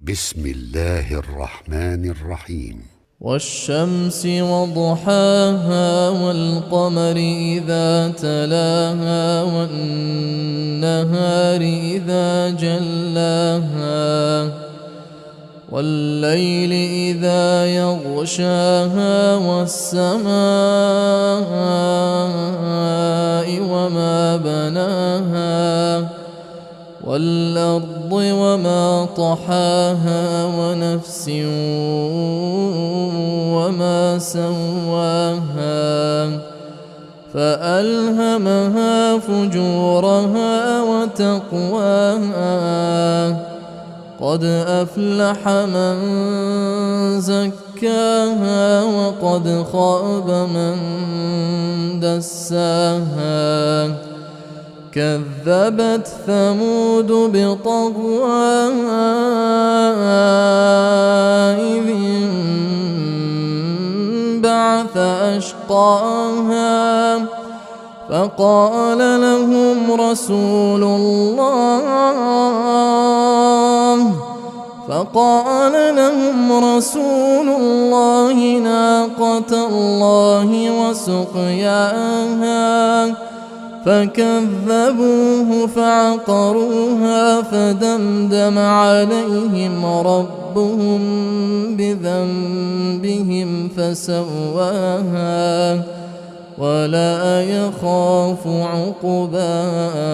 بسم الله الرحمن الرحيم. والشمس وضحاها والقمر إذا تلاها والنهار إذا جلاها والليل إذا يغشاها والسماء وما بناها والأرض وما طحاها ونفس وما سواها فألهمها فجورها وتقواها قد أفلح من زكاها وقد خاب من دساها كذبت ثمود بطغواها إذ انبعث أشقاها فقال لهم رسول الله ناقة الله وسقياها فكذبوه فعقروها فدمدم عليهم ربهم بذنبهم فسواها ولا يخاف عقباها.